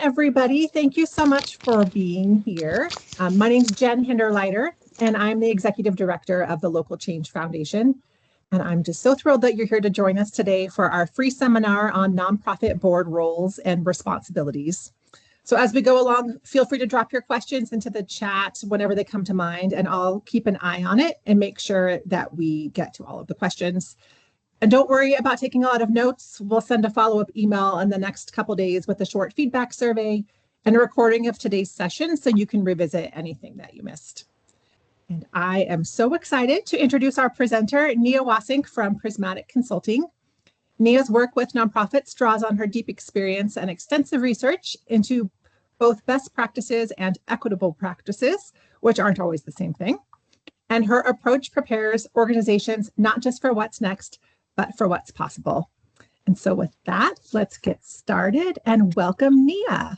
everybody. Thank you so much for being here. My name's Jen Hinderleiter, and I'm the Executive Director of the Local Change Foundation. And I'm just so thrilled that you're here to join us today for our free seminar on nonprofit board roles and responsibilities. So as we go along, feel free to drop your questions into the chat whenever they come to mind, and I'll keep an eye on it and make sure that we get to all of the questions. And don't worry about taking a lot of notes. We'll send a follow-up email in the next couple days with a short feedback survey and a recording of today's session so you can revisit anything that you missed. And I am so excited to introduce our presenter, Nia Wasink from Prismatic Consulting. Nia's work with nonprofits draws on her deep experience and extensive research into both best practices and equitable practices, which aren't always the same thing. And her approach prepares organizations not just for what's next, but for what's possible. And so with that, let's get started and welcome Nia.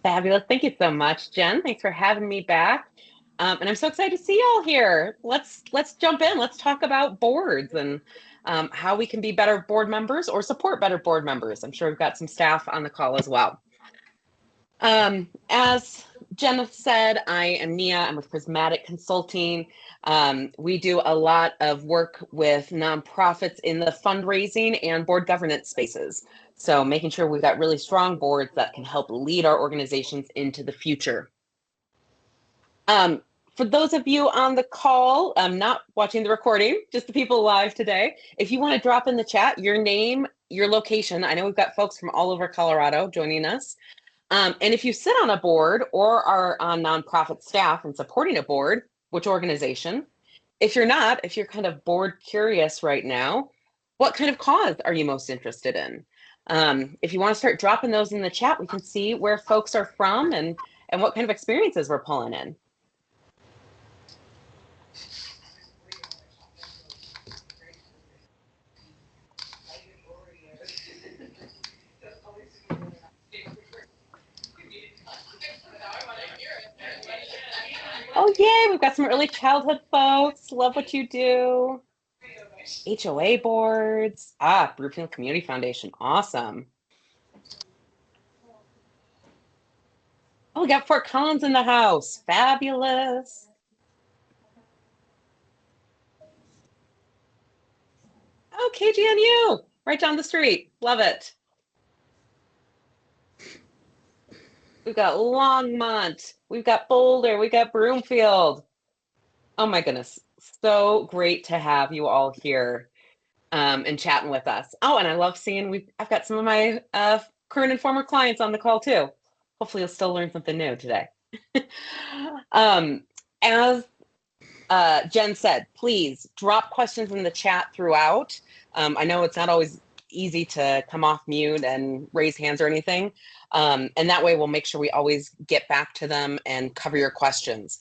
Fabulous. Thank you so much, Jen. Thanks for having me back. And I'm so excited to see y'all here. Let's jump in. Let's talk about boards and how we can be better board members or support better board members. I'm sure we've got some staff on the call as well. As Jen said, I am Nia. I'm with Prismatic Consulting. We do a lot of work with nonprofits in the fundraising and board governance spaces. So making sure we've got really strong boards that can help lead our organizations into the future. For those of you on the call, not watching the recording, just the people live today, if you want to drop in the chat your name, your location. I know we've got folks from all over Colorado joining us. And if you sit on a board or are on nonprofit staff and supporting a board, which organization? If you're not, if you're kind of board curious right now, what kind of cause are you most interested in? If you want to start dropping those in the chat, we can see where folks are from and what kind of experiences we're pulling in. Oh, yay, we've got some early childhood folks. Love what you do. HOA boards. Brookfield Community Foundation. Awesome. Oh, we got Fort Collins in the house. Fabulous. Oh, KGNU, right down the street. Love it. We've got Longmont. We've got Boulder. We've got Broomfield. Oh my goodness. So great to have you all here and chatting with us. Oh, and I love seeing I've got some of my current and former clients on the call too. Hopefully you'll still learn something new today. As Jen said, please drop questions in the chat throughout. I know it's not always easy to come off mute and raise hands or anything. And that way we'll make sure we always get back to them and cover your questions.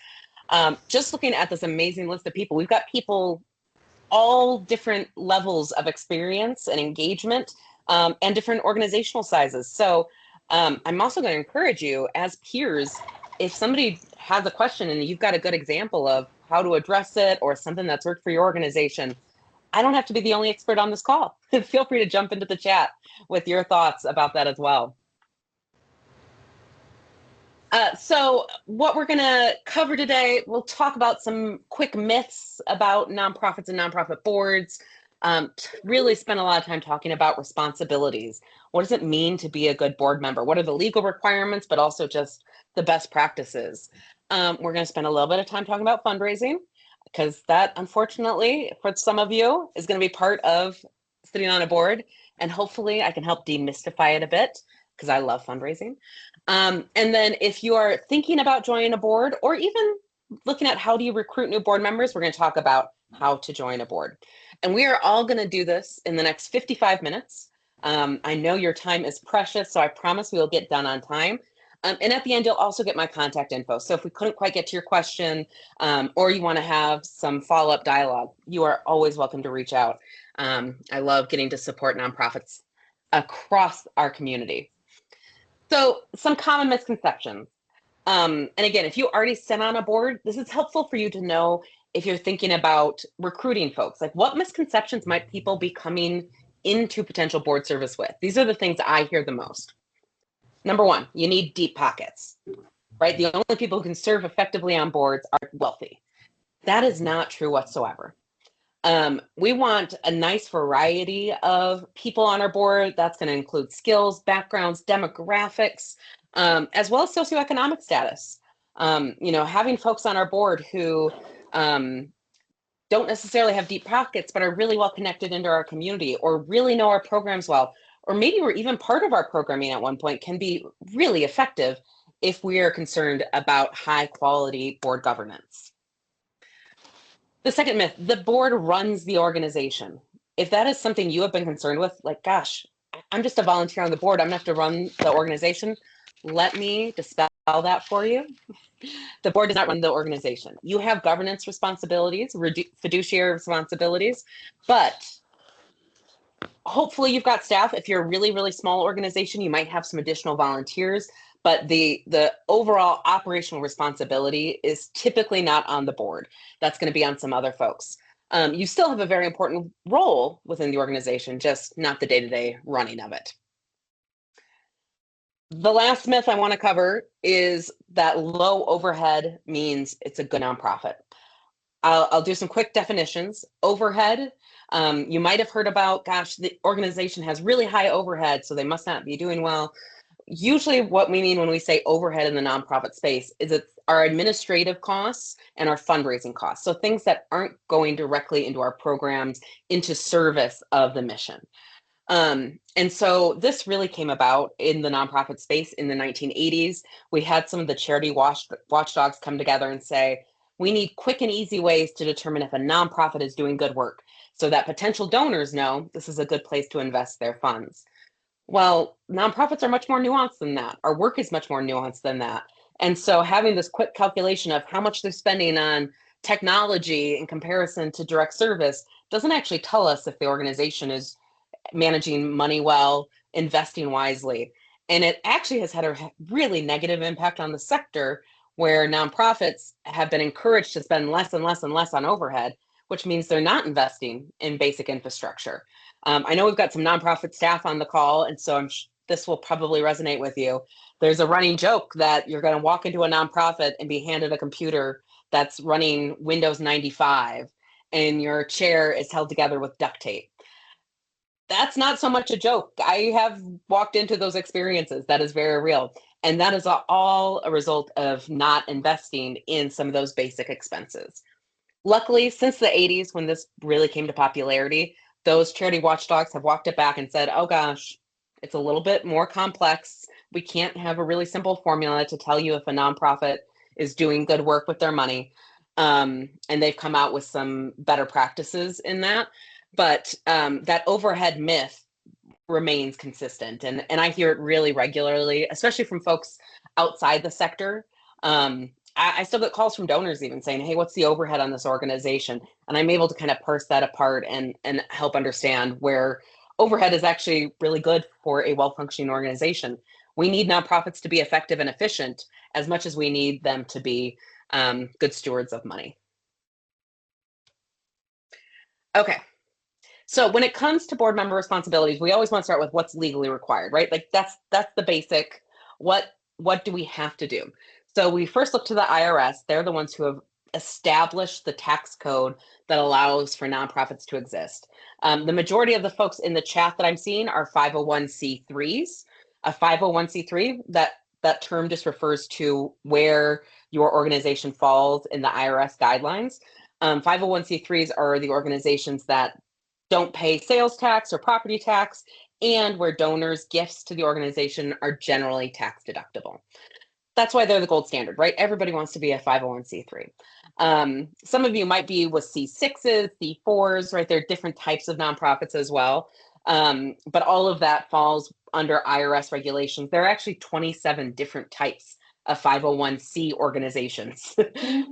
Just looking at this amazing list of people, we've got people all different levels of experience and engagement and different organizational sizes. So I'm also going to encourage you as peers, if somebody has a question and you've got a good example of how to address it or something that's worked for your organization, I don't have to be the only expert on this call. Feel free to jump into the chat with your thoughts about that as well. So what we're going to cover today, we'll talk about some quick myths about nonprofits and nonprofit boards. Really spend a lot of time talking about responsibilities. What does it mean to be a good board member? What are the legal requirements, but also just the best practices? We're going to spend a little bit of time talking about fundraising, because that, unfortunately, for some of you, is going to be part of sitting on a board. And hopefully I can help demystify it a bit, because I love fundraising. And then if you are thinking about joining a board or even looking at how do you recruit new board members, we're going to talk about how to join a board. And we are all going to do this in the next 55 minutes. I know your time is precious, so I promise we will get done on time. And at the end, you'll also get my contact info. So if we couldn't quite get to your question or you want to have some follow-up dialogue, you are always welcome to reach out. I love getting to support nonprofits across our community. So some common misconceptions. And again, if you already sit on a board, this is helpful for you to know if you're thinking about recruiting folks. Like, what misconceptions might people be coming into potential board service with? These are the things I hear the most. Number one, you need deep pockets, right? The only people who can serve effectively on boards are wealthy. That is not true whatsoever. We want a nice variety of people on our board. That's going to include skills, backgrounds, demographics, as well as socioeconomic status. Having folks on our board who don't necessarily have deep pockets, but are really well connected into our community or really know our programs well, or maybe we're even part of our programming at one point, can be really effective if we are concerned about high quality board governance. The second myth, the board runs the organization. If that is something you have been concerned with, like, gosh, I'm just a volunteer on the board, I'm gonna have to run the organization. Let me dispel that for you. The board does not run the organization. You have governance responsibilities, fiduciary responsibilities, but hopefully you've got staff. If you're a really, really small organization, you might have some additional volunteers, but the overall operational responsibility is typically not on the board. That's going to be on some other folks. You still have a very important role within the organization, just not the day-to-day running of it. The last myth I want to cover is that low overhead means it's a good nonprofit. I'll do some quick definitions. Overhead, you might have heard about, gosh, the organization has really high overhead, so they must not be doing well. Usually what we mean when we say overhead in the nonprofit space is it's our administrative costs and our fundraising costs. So things that aren't going directly into our programs, into service of the mission. And so this really came about in the nonprofit space in the 1980s. We had some of the charity watchdogs come together and say, we need quick and easy ways to determine if a nonprofit is doing good work so that potential donors know this is a good place to invest their funds. Well, nonprofits are much more nuanced than that. Our work is much more nuanced than that. And so having this quick calculation of how much they're spending on technology in comparison to direct service doesn't actually tell us if the organization is managing money well, investing wisely. And it actually has had a really negative impact on the sector, where nonprofits have been encouraged to spend less and less and less on overhead, which means they're not investing in basic infrastructure. I know we've got some nonprofit staff on the call, and so this will probably resonate with you. There's a running joke that you're going to walk into a nonprofit and be handed a computer that's running Windows 95, and your chair is held together with duct tape. That's not so much a joke. I have walked into those experiences. That is very real. And that is all a result of not investing in some of those basic expenses. Luckily, since the 80s, when this really came to popularity, those charity watchdogs have walked it back and said, oh gosh, it's a little bit more complex. We can't have a really simple formula to tell you if a nonprofit is doing good work with their money. And they've come out with some better practices in that. But that overhead myth remains consistent. And I hear it really regularly, especially from folks outside the sector. I still get calls from donors even saying, hey, what's the overhead on this organization? And I'm able to kind of parse that apart and help understand where overhead is actually really good for a well-functioning organization. We need nonprofits to be effective and efficient as much as we need them to be good stewards of money. Okay. So when it comes to board member responsibilities, we always want to start with what's legally required, right? Like that's the basic. What do we have to do? So we first look to the IRS. They're the ones who have established the tax code that allows for nonprofits to exist. The majority of the folks in the chat that I'm seeing are 501c3s. A 501c3, that term just refers to where your organization falls in the IRS guidelines. 501c3s are the organizations that don't pay sales tax or property tax, and where donors' gifts to the organization are generally tax deductible. That's why they're the gold standard, right? Everybody wants to be a 501c3. Some of you might be with C6s, C4s, right? There are different types of nonprofits as well. But all of that falls under IRS regulations. There are actually 27 different types of 501c organizations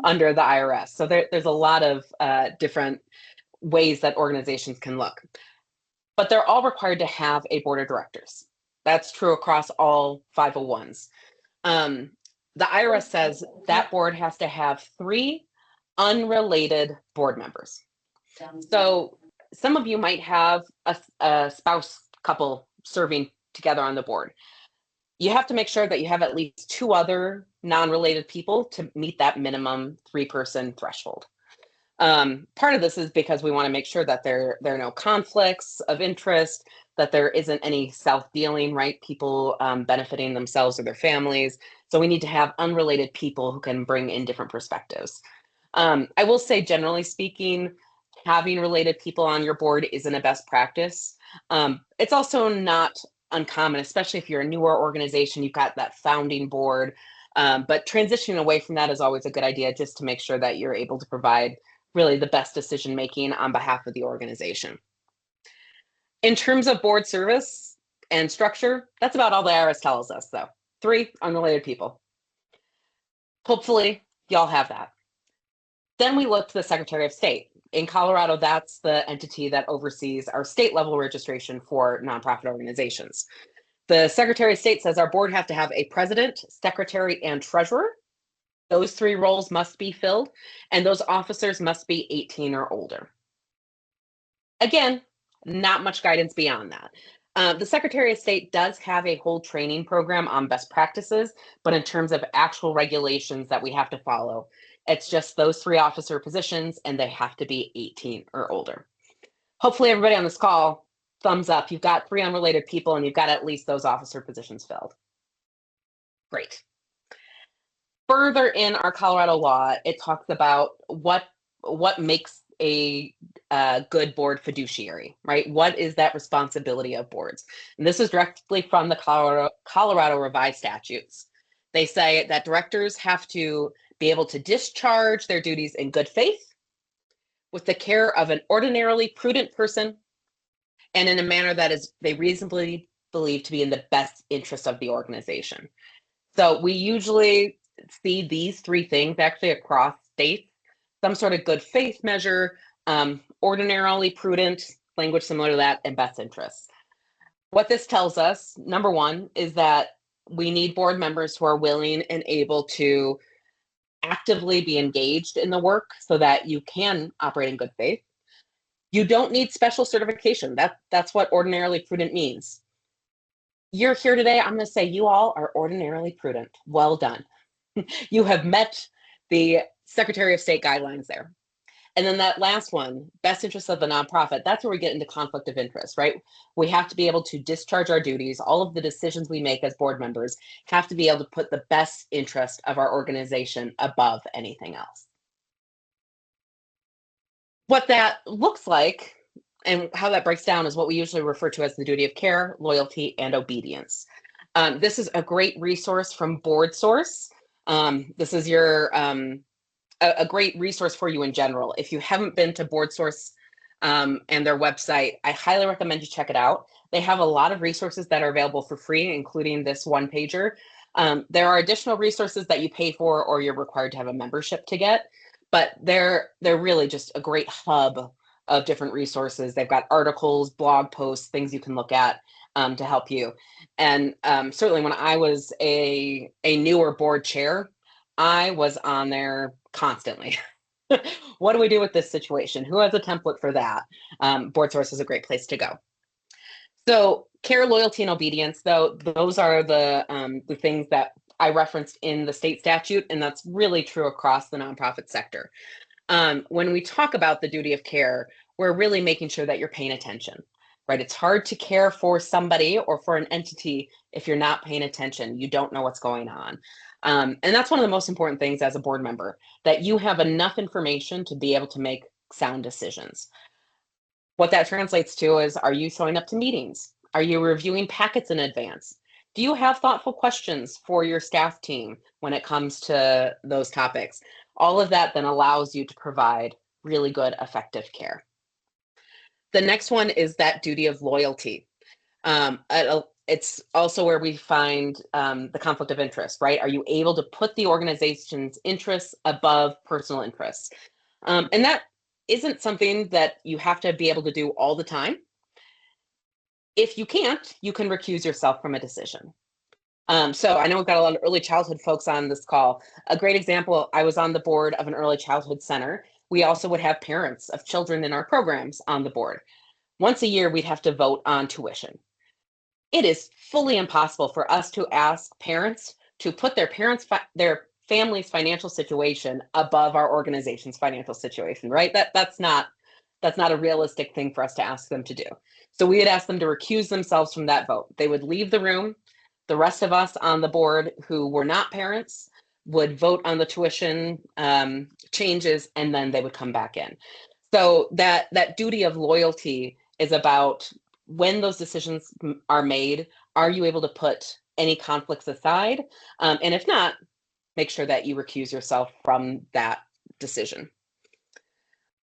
under the IRS. So there's a lot of different ways that organizations can look. But they're all required to have a board of directors. That's true across all 501s. The IRS says that board has to have 3 unrelated board members. So some of you might have a spouse couple serving together on the board. you have to make sure that you have at least 2 other non-related people to meet that minimum 3-person threshold. Part of this is because we want to make sure that there are no conflicts of interest, that there isn't any self-dealing, right? People benefiting themselves or their families. So we need to have unrelated people who can bring in different perspectives. I will say, generally speaking, having related people on your board isn't a best practice. It's also not uncommon, especially if you're a newer organization, you've got that founding board. But transitioning away from that is always a good idea, just to make sure that you're able to provide really the best decision making on behalf of the organization. In terms of board service and structure, that's about all the IRS tells us, though. 3 unrelated people. Hopefully, y'all have that. Then we look to the Secretary of State. In Colorado, that's the entity that oversees our state level registration for nonprofit organizations. The Secretary of State says our board have to have a president, secretary, and treasurer. Those 3 roles must be filled, and those officers must be 18 or older. Again, not much guidance beyond that. The Secretary of State does have a whole training program on best practices, but in terms of actual regulations that we have to follow, it's just those 3 officer positions, and they have to be 18 or older. Hopefully everybody on this call, thumbs up. You've got 3 unrelated people, and you've got at least those officer positions filled. Great. Further in our Colorado law, it talks about what makes a good board fiduciary, right? What is that responsibility of boards? And this is directly from the Colorado revised statutes. They say that directors have to be able to discharge their duties in good faith, with the care of an ordinarily prudent person, and in a manner that is they reasonably believe to be in the best interest of the organization. So we usually see these 3 things actually across states: some sort of good faith measure, ordinarily prudent, language similar to that, and best interests. What this tells us, number 1, is that we need board members who are willing and able to actively be engaged in the work so that you can operate in good faith. You don't need special certification. That's what ordinarily prudent means. You're here today, I'm going to say you all are ordinarily prudent. Well done. You have met the Secretary of State guidelines there. And then that last one, best interest of the nonprofit, that's where we get into conflict of interest, right? We have to be able to discharge our duties. All of the decisions we make as board members have to be able to put the best interest of our organization above anything else. What that looks like and how that breaks down is what we usually refer to as the duty of care, loyalty, and obedience. This is a great resource from BoardSource. This is your a great resource for you in general. If you haven't been to BoardSource and their website, I highly recommend you check it out. They have a lot of resources that are available for free, including this one-pager. There are additional resources that you pay for or you're required to have a membership to get, but they're really just a great hub of different resources. They've got articles, blog posts, things you can look at to help you. And certainly when I was a newer board chair, I was on there constantly. What do we do with this situation? Who has a template for that? BoardSource is a great place to go. So care, loyalty, and obedience, though, those are the things that I referenced in the state statute, and that's really true across the nonprofit sector. When we talk about the duty of care, we're really making sure that you're paying attention, right? It's hard to care for somebody or for an entity if you're not paying attention. You don't know what's going on. And that's one of the most important things as a board member, that you have enough information to be able to make sound decisions. What that translates to is, are you showing up to meetings? Are you reviewing packets in advance? Do you have thoughtful questions for your staff team when it comes to those topics? All of that then allows you to provide really good, effective care. The next one is that duty of loyalty. It's also where we find the conflict of interest, right? Are you able to put the organization's interests above personal interests? And that isn't something that you have to be able to do all the time. If you can't, you can recuse yourself from a decision. So I know we've got a lot of early childhood folks on this call. A great example, I was on the board of an early childhood center. We also would have parents of children in our programs on the board. Once a year, we'd have to vote on tuition. It is fully impossible for us to ask parents to put their family's financial situation above our organization's financial situation, right? That's not a realistic thing for us to ask them to do. So we would ask them to recuse themselves from that vote. They would leave the room. The rest of us on the board who were not parents would vote on the tuition changes, and then they would come back in. So that duty of loyalty is about, when those decisions are made, are you able to put any conflicts aside? And if not, make sure that you recuse yourself from that decision.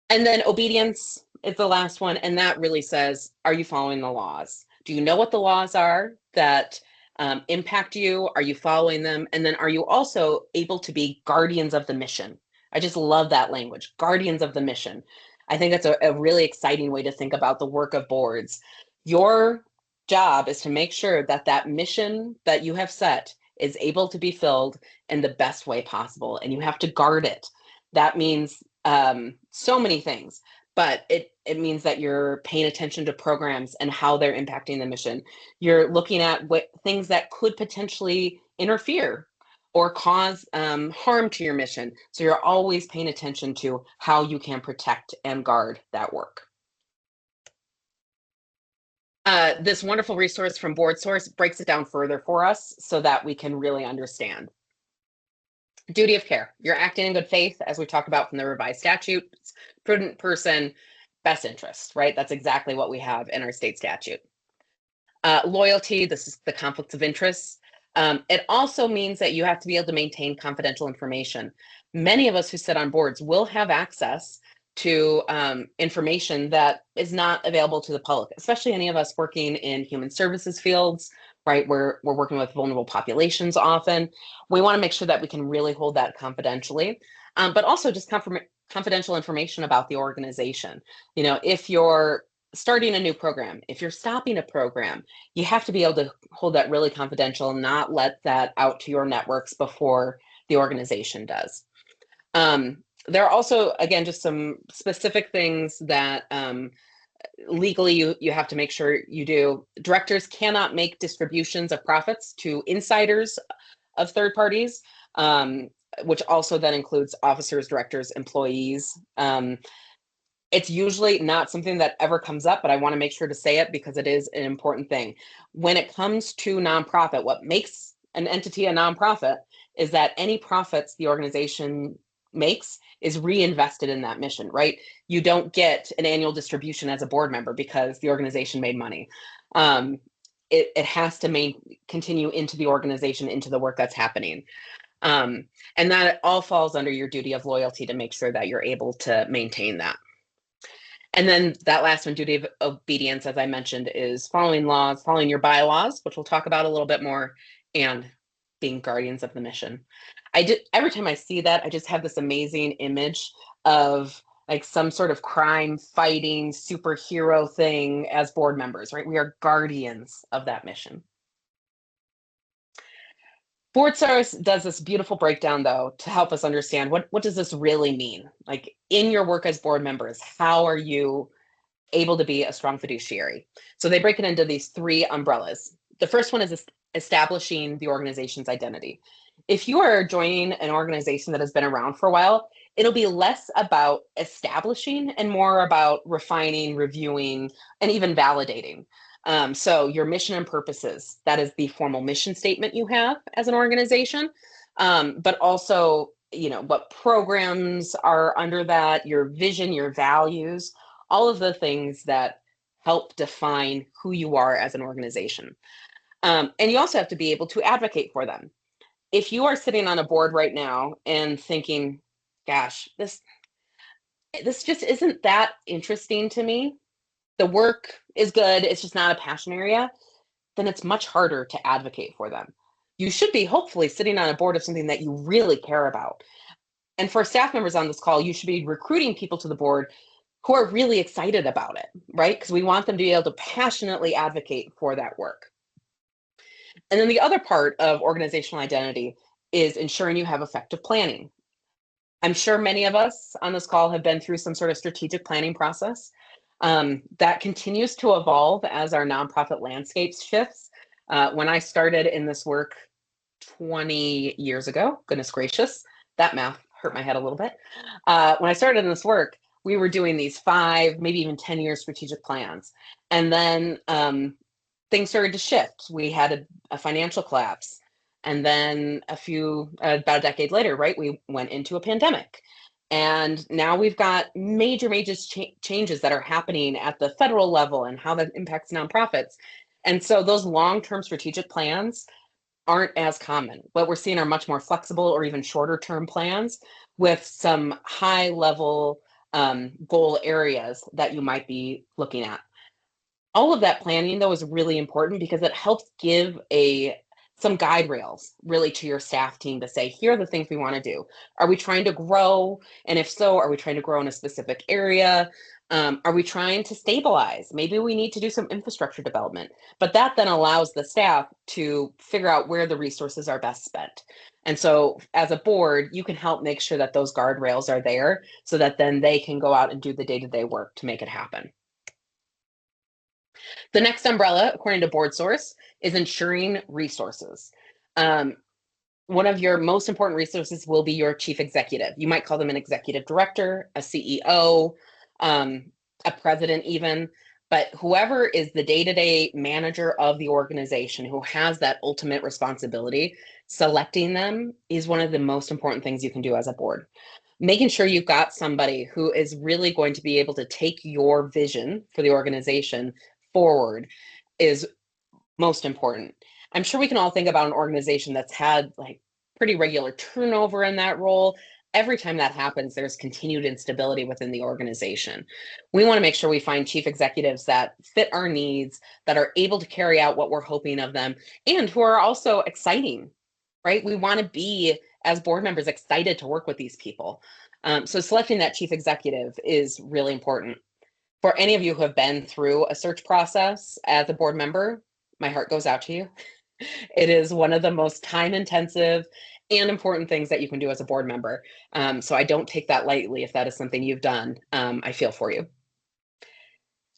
And then obedience is the last one. And that really says, are you following the laws? Do you know what the laws are that impact you? Are you following them? And then are you also able to be guardians of the mission? I just love that language, guardians of the mission. I think that's a really exciting way to think about the work of boards. Your job is to make sure that that mission that you have set is able to be filled in the best way possible, and you have to guard it. That means so many things, but it means that you're paying attention to programs and how they're impacting the mission. You're looking at what things that could potentially interfere or cause harm to your mission. So you're always paying attention to how you can protect and guard that work. This wonderful resource from BoardSource breaks it down further for us so that we can really understand. Duty of care. You're acting in good faith, as we talked about from the revised statutes. Prudent person, best interest, right? That's exactly what we have in our state statute. Loyalty, this is the conflicts of interest. It also means that you have to be able to maintain confidential information. Many of us who sit on boards will have access to information that is not available to the public, especially any of us working in human services fields, right? We're working with vulnerable populations often. We want to make sure that we can really hold that confidentially, but also just confidential information about the organization. You know, if you're starting a new program, if you're stopping a program, you have to be able to hold that really confidential and not let that out to your networks before the organization does. There are also, again, just some specific things that legally you have to make sure you do. Directors cannot make distributions of profits to insiders of third parties, which also then includes officers, directors, employees. It's usually not something that ever comes up, but I want to make sure to say it because it is an important thing. When it comes to nonprofit, what makes an entity a nonprofit is that any profits the organization makes is reinvested in that mission, right? You don't get an annual distribution as a board member because the organization made money. It has to continue into the organization, into the work that's happening. And that all falls under your duty of loyalty to make sure that you're able to maintain that. And then that last one, duty of obedience, as I mentioned, is following laws, following your bylaws, which we'll talk about a little bit more, and being guardians of the mission. Every time I see that, I just have this amazing image of like some sort of crime fighting superhero thing as board members, right? We are guardians of that mission. BoardSource does this beautiful breakdown, though, to help us understand what does this really mean? Like in your work as board members, how are you able to be a strong fiduciary? So they break it into these three umbrellas. The first one is establishing the organization's identity. If you are joining an organization that has been around for a while, it'll be less about establishing and more about refining, reviewing, and even validating. So your mission and purposes, that is the formal mission statement you have as an organization, but also, you know, what programs are under that, your vision, your values, all of the things that help define who you are as an organization. And you also have to be able to advocate for them. If you are sitting on a board right now and thinking, gosh, this just isn't that interesting to me, the work is good, it's just not a passion area, then it's much harder to advocate for them. You should be hopefully sitting on a board of something that you really care about. And for staff members on this call, you should be recruiting people to the board who are really excited about it, right? Because we want them to be able to passionately advocate for that work. And then the other part of organizational identity is ensuring you have effective planning. I'm sure many of us on this call have been through some sort of strategic planning process that continues to evolve as our nonprofit landscape shifts. When I started in this work 20 years ago, goodness gracious, that math hurt my head a little bit. When I started in this work, we were doing these 5, maybe even 10-year strategic plans. And then things started to shift. We had a financial collapse. And then about a decade later, right, we went into a pandemic. And now we've got major changes that are happening at the federal level and how that impacts nonprofits. And so those long-term strategic plans aren't as common. What we're seeing are much more flexible or even shorter term plans with some high level goal areas that you might be looking at. All of that planning, though, is really important because it helps give some guide rails really to your staff team to say, here are the things we want to do. Are we trying to grow? And if so, are we trying to grow in a specific area? Are we trying to stabilize? Maybe we need to do some infrastructure development. But that then allows the staff to figure out where the resources are best spent. And so as a board, you can help make sure that those guardrails are there so that then they can go out and do the day-to-day work to make it happen. The next umbrella, according to BoardSource, is ensuring resources. One of your most important resources will be your chief executive. You might call them an executive director, a CEO, a president even, but whoever is the day-to-day manager of the organization who has that ultimate responsibility, selecting them is one of the most important things you can do as a board. Making sure you've got somebody who is really going to be able to take your vision for the organization forward is most important. I'm sure we can all think about an organization that's had like pretty regular turnover in that role. Every time that happens, there's continued instability within the organization. We want to make sure we find chief executives that fit our needs, that are able to carry out what we're hoping of them, and who are also exciting, right? We want to be, as board members, excited to work with these people. So selecting that chief executive is really important. For any of you who have been through a search process as a board member, my heart goes out to you. It is one of the most time-intensive and important things that you can do as a board member. So I don't take that lightly if that is something you've done. I feel for you.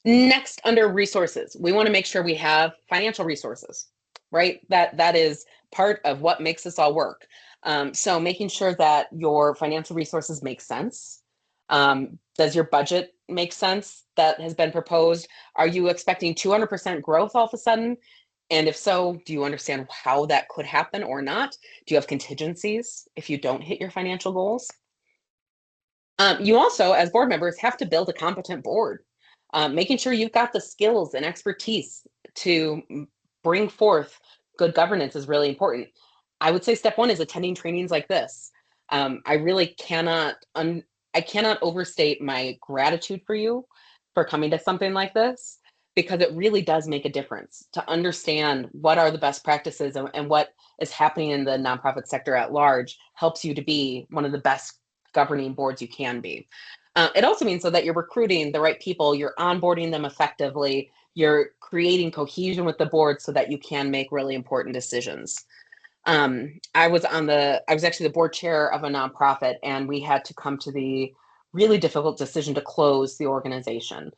Next, under resources, we want to make sure we have financial resources, right? That is part of what makes this all work. So making sure that your financial resources make sense. Does your budget make sense that has been proposed? Are you expecting 200% growth all of a sudden? And if so, do you understand how that could happen or not? Do you have contingencies if you don't hit your financial goals? You also, as board members, have to build a competent board. Making sure you've got the skills and expertise to bring forth good governance is really important. I would say step one is attending trainings like this. I really cannot overstate my gratitude for you for coming to something like this, because it really does make a difference to understand what are the best practices and what is happening in the nonprofit sector at large helps you to be one of the best governing boards you can be. It also means so that you're recruiting the right people, you're onboarding them effectively, you're creating cohesion with the board so that you can make really important decisions. I was actually the board chair of a nonprofit, and we had to come to the really difficult decision to close the organization.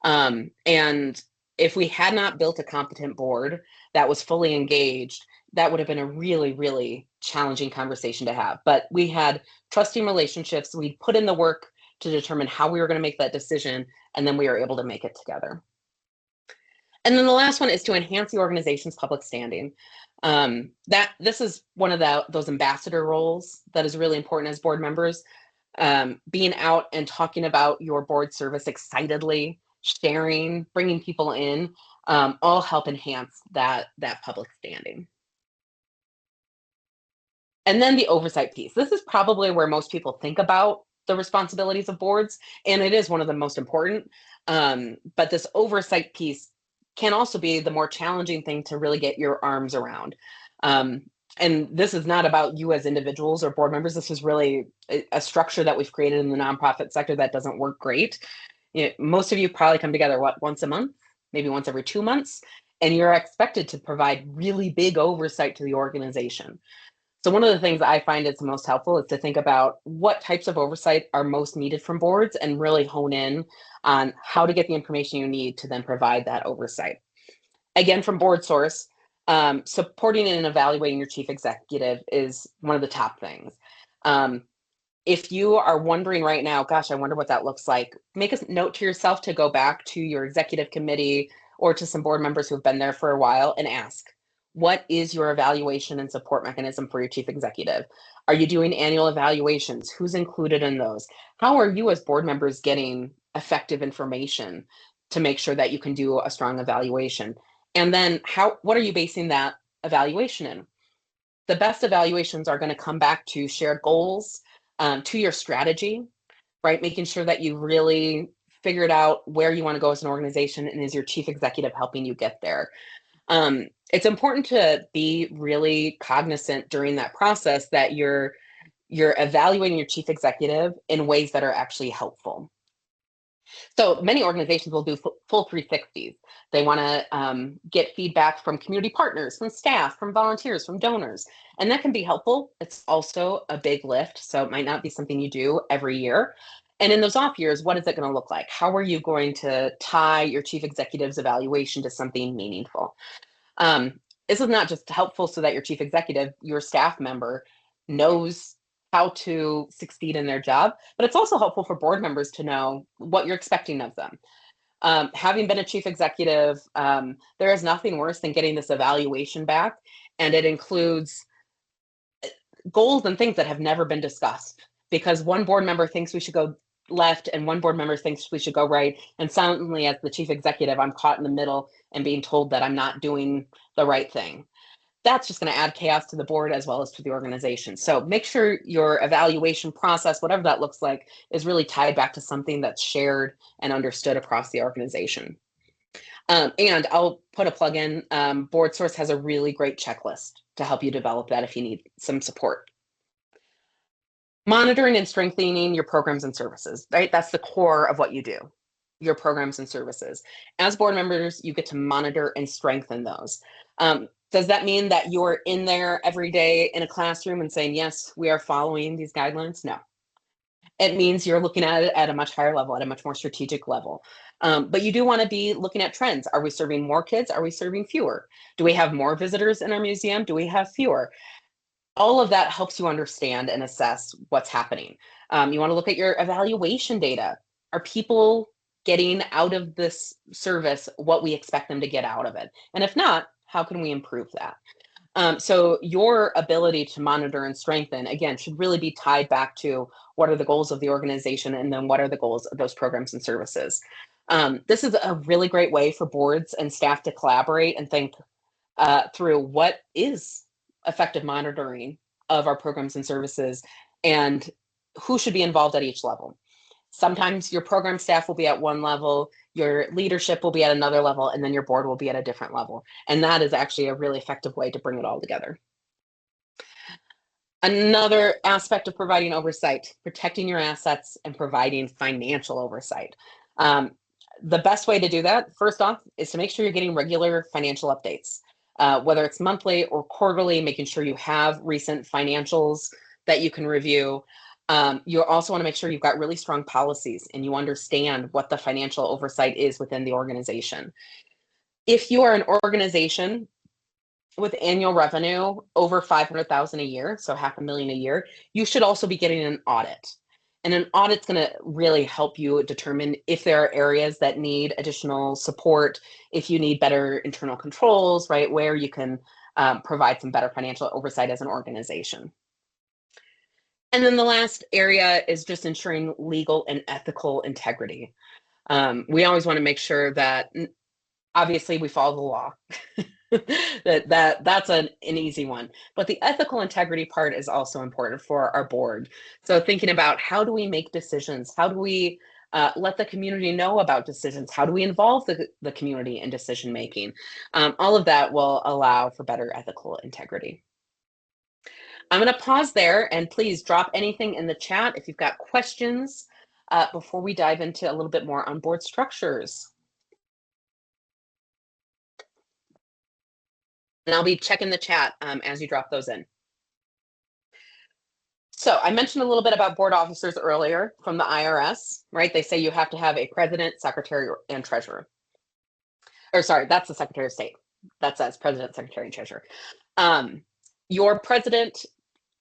And if we had not built a competent board that was fully engaged, that would have been a really, really challenging conversation to have. But we had trusting relationships. We put in the work to determine how we were going to make that decision, and then we were able to make it together. And then the last one is to enhance the organization's public standing. This is one of those ambassador roles that is really important as board members. Being out and talking about your board service excitedly, sharing, bringing people in, all help enhance that public standing. And then the oversight piece. This is probably where most people think about the responsibilities of boards, and it is one of the most important. But this oversight piece can also be the more challenging thing to really get your arms around. And this is not about you as individuals or board members. This is really a structure that we've created in the nonprofit sector that doesn't work great. Most of you probably come together, once a month, maybe once every 2 months, and you're expected to provide really big oversight to the organization. So one of the things I find is most helpful is to think about what types of oversight are most needed from boards and really hone in on how to get the information you need to then provide that oversight. Again, from BoardSource, Supporting and evaluating your chief executive is one of the top things. If you are wondering right now, gosh, I wonder what that looks like, make a note to yourself to go back to your executive committee or to some board members who have been there for a while and ask, what is your evaluation and support mechanism for your chief executive? Are you doing annual evaluations? Who's included in those? How are you as board members getting effective information to make sure that you can do a strong evaluation? And then what are you basing that evaluation in? The best evaluations are going to come back to shared goals, to your strategy, right? Making sure that you really figured out where you want to go as an organization, and is your chief executive helping you get there? It's important to be really cognizant during that process that you're evaluating your chief executive in ways that are actually helpful. So many organizations will do full 360s. They want to get feedback from community partners, from staff, from volunteers, from donors, and that can be helpful. It's also a big lift, so it might not be something you do every year. And in those off years, what is it going to look like? How are you going to tie your chief executive's evaluation to something meaningful? This is not just helpful so that your chief executive, your staff member, knows how to succeed in their job, but it's also helpful for board members to know what you're expecting of them. Having been a chief executive, there is nothing worse than getting this evaluation back, and it includes goals and things that have never been discussed, because one board member thinks we should go left and one board member thinks we should go right, and suddenly as the chief executive, I'm caught in the middle and being told that I'm not doing the right thing. That's just going to add chaos to the board as well as to the organization. So make sure your evaluation process, whatever that looks like, is really tied back to something that's shared and understood across the organization. And I'll put a plug in. BoardSource has a really great checklist to help you develop that if you need some support. Monitoring and strengthening your programs and services, right? That's the core of what you do, your programs and services. As board members, you get to monitor and strengthen those. Does that mean that you're in there every day in a classroom and saying, yes, we are following these guidelines? No. It means you're looking at it at a much higher level, at a much more strategic level. But you do want to be looking at trends. Are we serving more kids? Are we serving fewer? Do we have more visitors in our museum? Do we have fewer? All of that helps you understand and assess what's happening. You want to look at your evaluation data. Are people getting out of this service what we expect them to get out of it? And if not, how can we improve that? So your ability to monitor and strengthen, again, should really be tied back to what are the goals of the organization, and then what are the goals of those programs and services. This is a really great way for boards and staff to collaborate and think through what is effective monitoring of our programs and services and who should be involved at each level. Sometimes your program staff will be at one level, your leadership will be at another level, and then your board will be at a different level. And that is actually a really effective way to bring it all together. Another aspect of providing oversight, protecting your assets and providing financial oversight. The best way to do that, first off, is to make sure you're getting regular financial updates, whether it's monthly or quarterly, making sure you have recent financials that you can review. You also want to make sure you've got really strong policies and you understand what the financial oversight is within the organization. If you are an organization with annual revenue over 500,000 a year, so $500,000 a year, you should also be getting an audit. And an audit's going to really help you determine if there are areas that need additional support, if you need better internal controls, right, where you can provide some better financial oversight as an organization. And then the last area is just ensuring legal and ethical integrity. We always want to make sure that, obviously, we follow the law. That's an easy one. But the ethical integrity part is also important for our board. So thinking about, how do we make decisions? How do we let the community know about decisions? How do we involve the community in decision making? All of that will allow for better ethical integrity. I'm going to pause there, and please drop anything in the chat if you've got questions before we dive into a little bit more on board structures. And I'll be checking the chat as you drop those in. So I mentioned a little bit about board officers earlier from the IRS, right? They say you have to have a president, secretary, and treasurer. Or sorry, that's the Secretary of State. that says president, secretary, and treasurer. Your president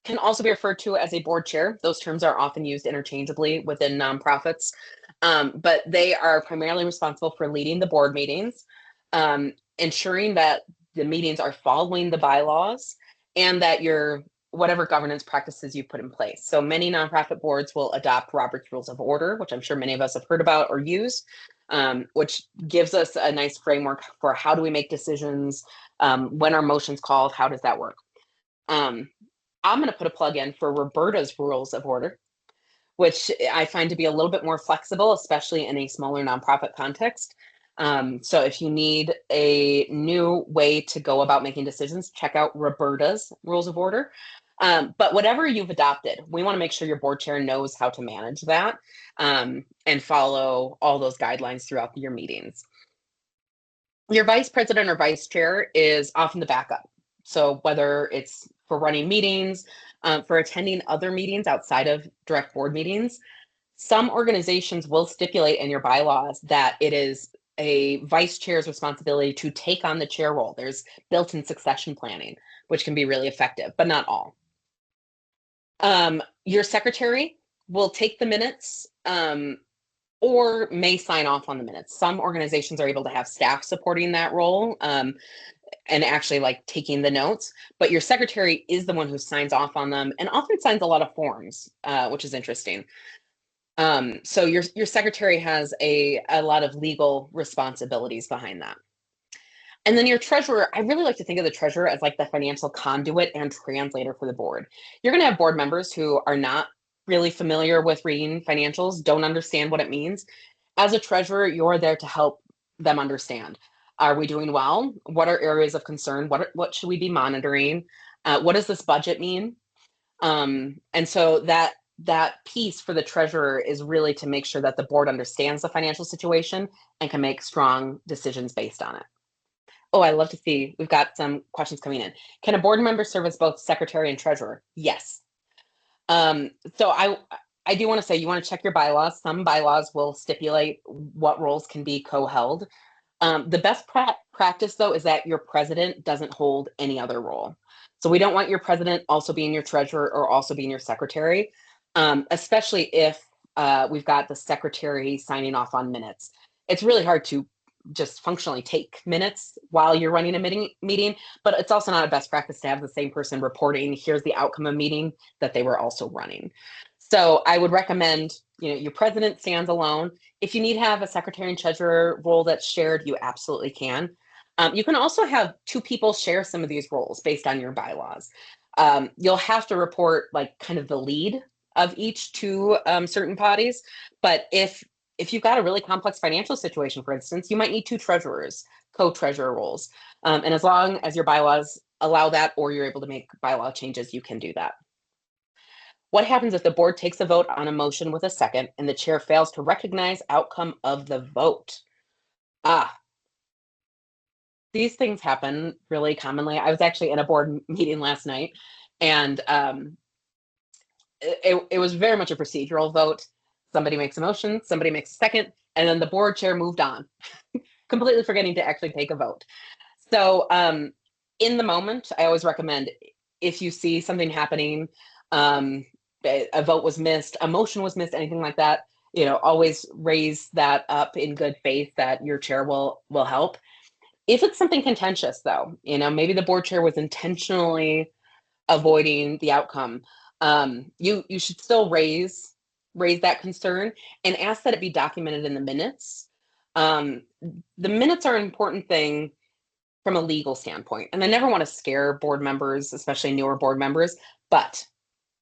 can also be referred to as a board chair. Those terms are often used interchangeably within nonprofits, but they are primarily responsible for leading the board meetings, ensuring that the meetings are following the bylaws, and that your whatever governance practices you put in place. So many nonprofit boards will adopt Robert's Rules of Order, which I'm sure many of us have heard about or use, which gives us a nice framework for how do we make decisions, when are motions called, how does that work? I'm going to put a plug in for Roberta's Rules of Order, which I find to be a little bit more flexible, especially in a smaller nonprofit context. So if you need a new way to go about making decisions, check out Roberta's Rules of Order. But whatever you've adopted, we want to make sure your board chair knows how to manage that, and follow all those guidelines throughout your meetings. Your vice president or vice chair is often the backup. So whether it's for running meetings, for attending other meetings outside of direct board meetings, some organizations will stipulate in your bylaws that it is a vice chair's responsibility to take on the chair role. There's built-in succession planning, which can be really effective, but not all. Your secretary will take the minutes, or may sign off on the minutes. Some organizations are able to have staff supporting that role, and actually like taking the notes, but your secretary is the one who signs off on them and often signs a lot of forms, which is interesting. So your secretary has a lot of legal responsibilities behind that. And then your treasurer, I really like to think of the treasurer as like the financial conduit and translator for the board. You're going to have board members who are not really familiar with reading financials, don't understand what it means. As a treasurer, you're there to help them understand. Are we doing well? What are areas of concern? What should we be monitoring? What does this budget mean? And so that piece for the treasurer is really to make sure that the board understands the financial situation and can make strong decisions based on it. Oh, I love to see, we've got some questions coming in. Can a board member serve as both secretary and treasurer? Yes. So I do want to say, you want to check your bylaws. Some bylaws will stipulate what roles can be co-held. The best practice, though, is that your president doesn't hold any other role. So we don't want your president also being your treasurer or also being your secretary, especially if we've got the secretary signing off on minutes. It's really hard to just functionally take minutes while you're running a meeting, but it's also not a best practice to have the same person reporting, here's the outcome of meeting that they were also running. So I would recommend, your president stands alone. If you need to have a secretary and treasurer role that's shared, you absolutely can. You can also have two people share some of these roles based on your bylaws. You'll have to report like kind of the lead of each to certain bodies, but if you've got a really complex financial situation, for instance, you might need two treasurers, co-treasurer roles. And as long as your bylaws allow that, or you're able to make bylaw changes, you can do that. What happens if the board takes a vote on a motion with a second and the chair fails to recognize outcome of the vote? These things happen really commonly. I was actually in a board meeting last night, and it was very much a procedural vote. Somebody makes a motion, somebody makes a second, and then the board chair moved on, completely forgetting to actually take a vote. So in the moment, I always recommend, if you see something happening, a vote was missed, a motion was missed, anything like that, always raise that up in good faith that your chair will help. If it's something contentious, though, maybe the board chair was intentionally avoiding the outcome, you should still raise that concern and ask that it be documented in the minutes. The minutes are an important thing from a legal standpoint, and I never want to scare board members, especially newer board members, but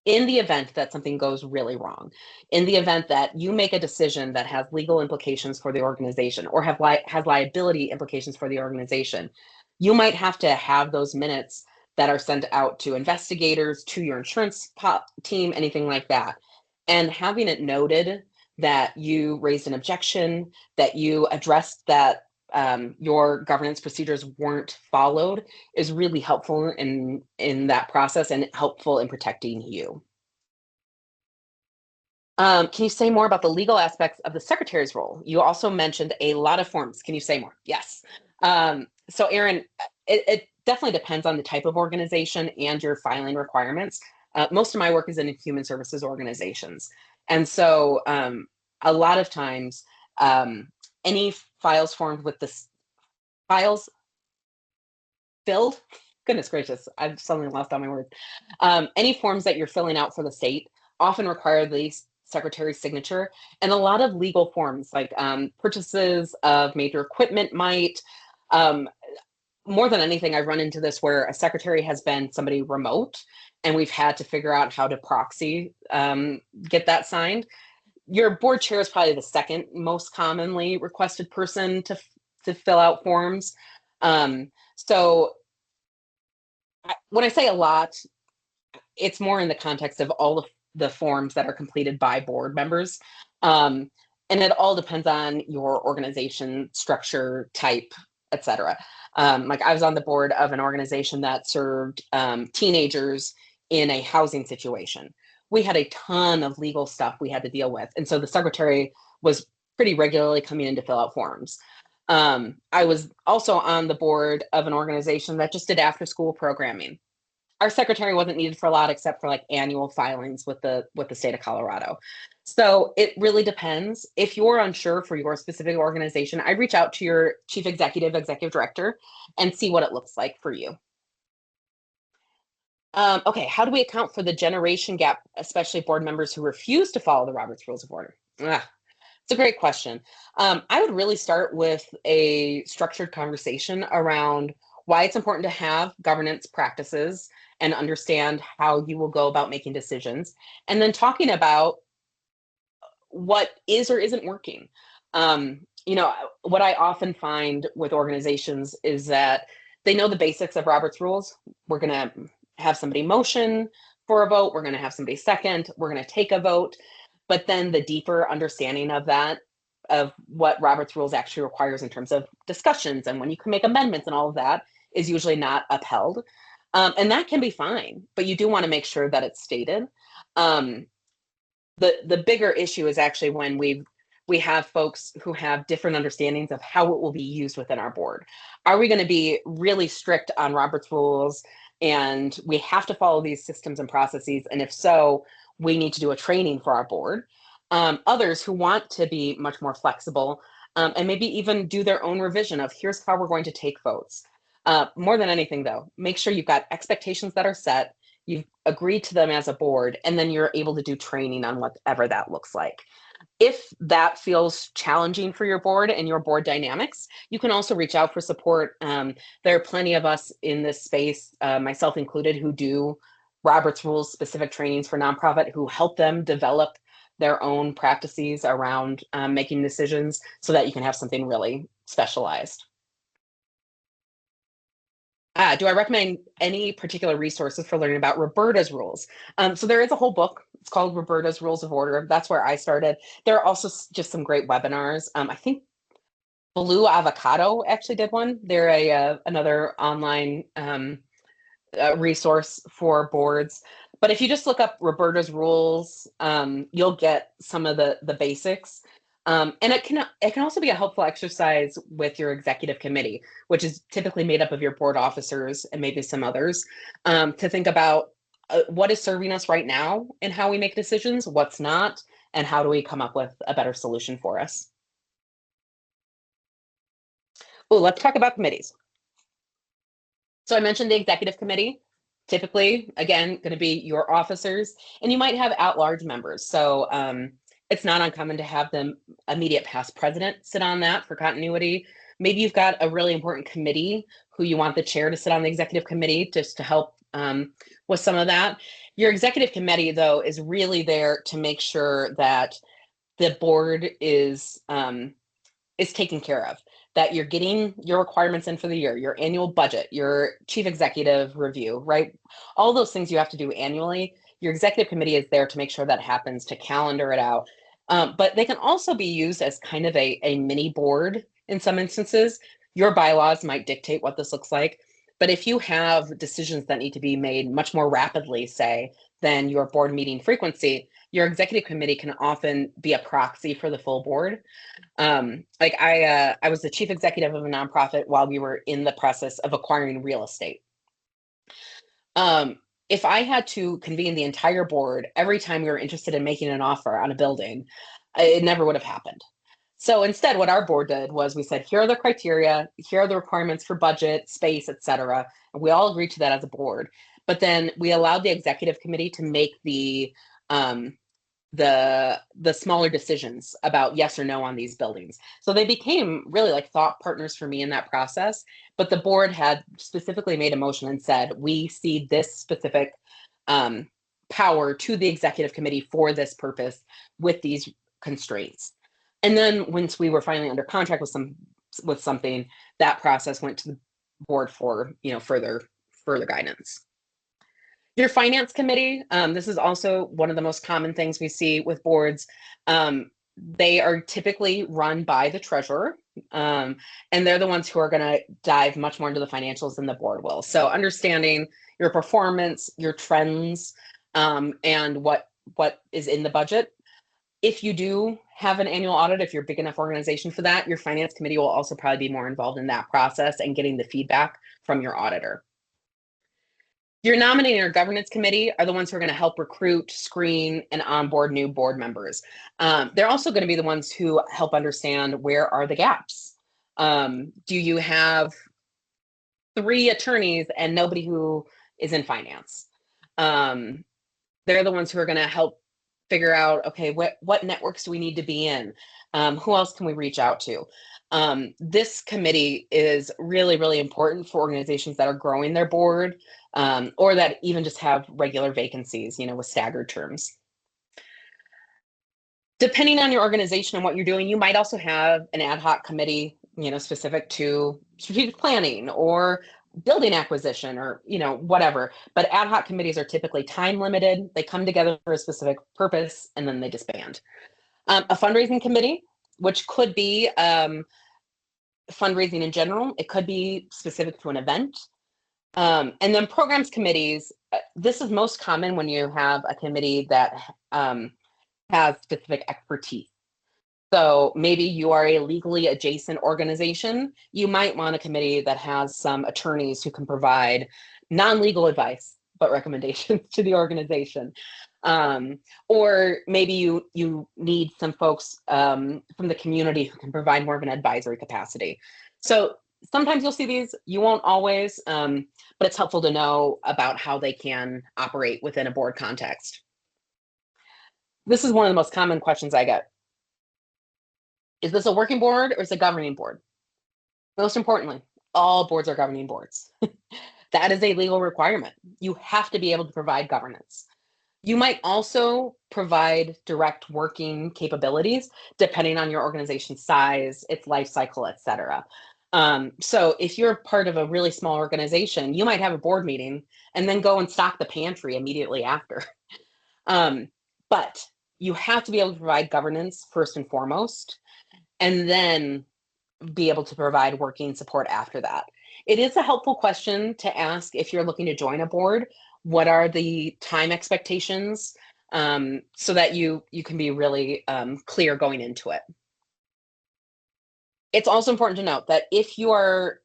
in the event that something goes really wrong, in the event that you make a decision that has legal implications for the organization or has liability implications for the organization, you might have to have those minutes that are sent out to investigators, to your insurance team, anything like that. And having it noted that you raised an objection, that you addressed that your governance procedures weren't followed, is really helpful in that process and helpful in protecting you. Can you say more about the legal aspects of the secretary's role? You also mentioned a lot of forms. Can you say more? Yes. So Erin, it definitely depends on the type of organization and your filing requirements. Most of my work is in human services organizations. And so a lot of times, any files formed with this files filled, goodness gracious, I've suddenly lost all my words. Any forms that you're filling out for the state often require the secretary's signature, and a lot of legal forms like purchases of major equipment might. More than anything, I've run into this where a secretary has been somebody remote and we've had to figure out how to proxy get that signed. Your board chair is probably the second most commonly requested person to fill out forms. So when I say a lot, it's more in the context of all of the forms that are completed by board members. And it all depends on your organization structure, type, et cetera. Like I was on the board of an organization that served teenagers in a housing situation. We had a ton of legal stuff we had to deal with. And so the secretary was pretty regularly coming in to fill out forms. I was also on the board of an organization that just did after school programming. Our secretary wasn't needed for a lot except for like annual filings with the state of Colorado. So it really depends. If you're unsure for your specific organization, I'd reach out to your chief executive director, and see what it looks like for you. Okay, how do we account for the generation gap, especially board members who refuse to follow the Roberts Rules of Order? It's a great question. I would really start with a structured conversation around why it's important to have governance practices and understand how you will go about making decisions, and then talking about what is or isn't working. What I often find with organizations is that they know the basics of Robert's Rules. We're going to have somebody motion for a vote. We're going to have somebody second. We're going to take a vote. But then the deeper understanding of that, of what Robert's Rules actually requires in terms of discussions and when you can make amendments and all of that, is usually not upheld. And that can be fine, but you do want to make sure that it's stated. The bigger issue is actually when we have folks who have different understandings of how it will be used within our board. Are we going to be really strict on Robert's Rules and we have to follow these systems and processes? And if so, we need to do a training for our board. Others who want to be much more flexible and maybe even do their own revision of here's how we're going to take votes. More than anything, though, make sure you've got expectations that are set, you've agreed to them as a board, and then you're able to do training on whatever that looks like. If that feels challenging for your board and your board dynamics, you can also reach out for support. There are plenty of us in this space, myself included, who do Robert's Rules specific trainings for nonprofit, who help them develop their own practices around making decisions so that you can have something really specialized. Do I recommend any particular resources for learning about Roberta's rules? So there is a whole book. It's called Roberta's Rules of Order. That's where I started. There are also just some great webinars. I think Blue Avocado actually did one. They're another online resource for boards. But if you just look up Roberta's Rules, you'll get some of the basics. And it can also be a helpful exercise with your executive committee, which is typically made up of your board officers and maybe some others, to think about what is serving us right now and how we make decisions, what's not, and how do we come up with a better solution for us. Oh, let's talk about committees. So I mentioned the executive committee. Typically, again, going to be your officers, and you might have at-large members. So it's not uncommon to have the immediate past president sit on that for continuity. Maybe you've got a really important committee who you want the chair to sit on the executive committee just to help with some of that. Your executive committee, though, is really there to make sure that the board is taken care of, that you're getting your requirements in for the year, your annual budget, your chief executive review, right? All those things you have to do annually. Your executive committee is there to make sure that happens, to calendar it out. But they can also be used as kind of a mini board in some instances. Your bylaws might dictate what this looks like. But if you have decisions that need to be made much more rapidly, say, than your board meeting frequency, your executive committee can often be a proxy for the full board. I was the chief executive of a nonprofit while we were in the process of acquiring real estate. If I had to convene the entire board every time we were interested in making an offer on a building, it never would have happened. So instead, what our board did was we said, here are the criteria, here are the requirements for budget, space, et cetera. And we all agreed to that as a board. But then we allowed the executive committee to make the smaller decisions about yes or no on these buildings. So they became really like thought partners for me in that process. But the board had specifically made a motion and said, we see this specific power to the executive committee for this purpose with these constraints. And then once we were finally under contract with something, that process went to the board for further guidance. Your finance committee, this is also one of the most common things we see with boards. They are typically run by the treasurer, and they're the ones who are going to dive much more into the financials than the board will. So understanding your performance, your trends, and what is in the budget. If you do have an annual audit, if you're a big enough organization for that, your finance committee will also probably be more involved in that process and getting the feedback from your auditor. Your nominating or governance committee are the ones who are going to help recruit, screen, and onboard new board members. They're also going to be the ones who help understand where are the gaps. Do you have 3 attorneys and nobody who is in finance? They're the ones who are going to help figure out, okay, what networks do we need to be in? Who else can we reach out to? This committee is really, really important for organizations that are growing their board, or that even just have regular vacancies, with staggered terms. Depending on your organization and what you're doing, you might also have an ad hoc committee, specific to strategic planning or building acquisition or, whatever. But ad hoc committees are typically time limited. They come together for a specific purpose and then they disband. A fundraising committee, which could be fundraising in general. It could be specific to an event. And then programs committees, this is most common when you have a committee that has specific expertise. So maybe you are a legally adjacent organization. You might want a committee that has some attorneys who can provide non-legal advice, but recommendations to the organization. Or maybe you need some folks from the community who can provide more of an advisory capacity. So sometimes you'll see these, you won't always, but it's helpful to know about how they can operate within a board context. This is one of the most common questions I get. Is this a working board or is it a governing board? Most importantly, all boards are governing boards. That is a legal requirement. You have to be able to provide governance. You might also provide direct working capabilities depending on your organization's size, its life cycle, et cetera. So if you're part of a really small organization, you might have a board meeting and then go and stock the pantry immediately after. But you have to be able to provide governance first and foremost, and then be able to provide working support after that. It is a helpful question to ask if you're looking to join a board. What are the time expectations, so that you can be really clear going into it. It's also important to note that if you are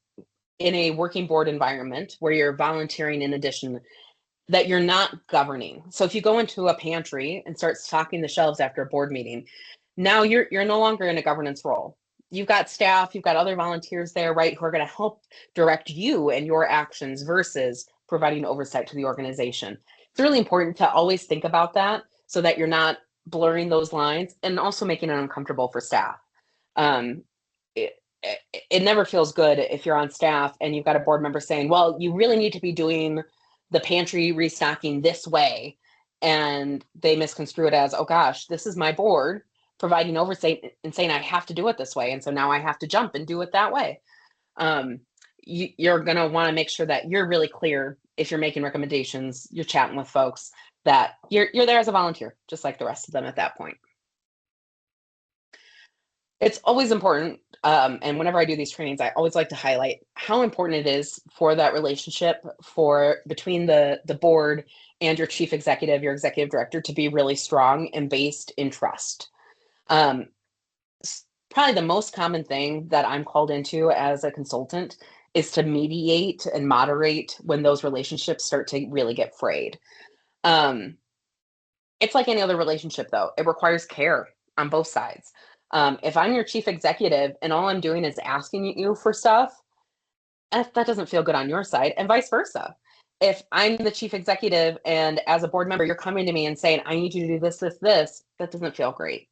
in a working board environment where you're volunteering in addition, that you're not governing. So if you go into a pantry and start stocking the shelves after a board meeting, now you're no longer in a governance role. You've got staff, you've got other volunteers there, right, who are going to help direct you and your actions versus providing oversight to the organization. It's really important to always think about that so that you're not blurring those lines and also making it uncomfortable for staff. It never feels good if you're on staff and you've got a board member saying, well, you really need to be doing the pantry restocking this way. And they misconstrue it as, oh gosh, this is my board providing oversight and saying I have to do it this way. And so now I have to jump and do it that way. You're going to want to make sure that you're really clear if you're making recommendations, you're chatting with folks, that you're there as a volunteer, just like the rest of them at that point. It's always important And whenever I do these trainings, I always like to highlight how important it is for that relationship between the board and your chief executive, your executive director, to be really strong and based in trust. Um, Probably the most common thing that I'm called into as a consultant is to mediate and moderate when those relationships start to really get frayed. Um, it's like any other relationship, though. It requires care on both sides. If I'm your chief executive and all I'm doing is asking you for stuff, that doesn't feel good on your side, and vice versa. If I'm the chief executive and as a board member, you're coming to me and saying, I need you to do this, this, this, that doesn't feel great.